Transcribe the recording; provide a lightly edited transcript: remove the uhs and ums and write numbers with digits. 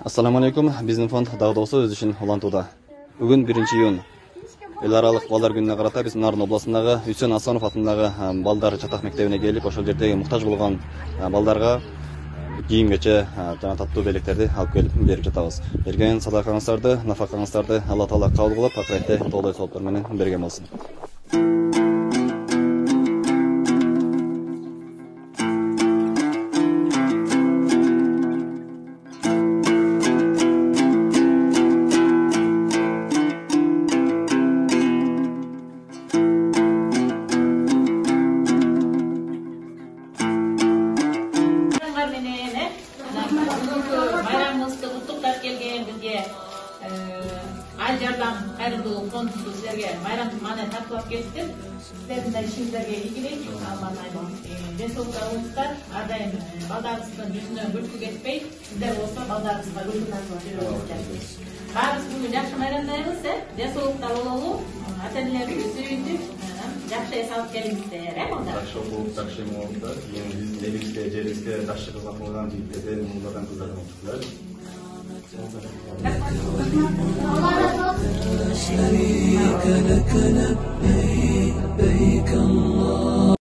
Assalamu alaikum. Биздин фонд дагы да өз ишин улантууда. Бүгүн 1-июнь. Эл аралык балдар күнүнө карата биз Нарын областындагы Үсен Асанов атындагы балдар чатак мектебине келип, ошол жердеги муктаж болгон балдарга кийим-кече жана таттуу белектерди алып келип берип жатабыз. Берген садакаңыздарды, нафакаңыздарды Алла Таала кабыл кылып, акыретте толой сооптор менен берген болсун. Bayramımızda kutluklar gelgen bizge Al Jardam Kayrıldуу фонду sizlerge bayram mane tatlap kettim. Sizlerin de işinizlerge ilgilik almanayım. Денсаулыктарыңыздар ардайым балдарыңыздын жүзүнөн күлкү кетпей, сиздер болсо балдарыңызга күлкү тартып жүрөңүздөр. Баарыбыз бүгүн жакшы майрамдайбыз, денсаулыктар бололу, ата-энелерибизди сүйүндүк, жакшы эс алып келиңиздер, балдар. Жакшы окуп, жакшы эмгилиңиздер. Эми биздин элибизге, жерибизге жакшы кызмат кылган жигиттерден, мулдардан кыздардан утуптулар. لا شريك لك لبيك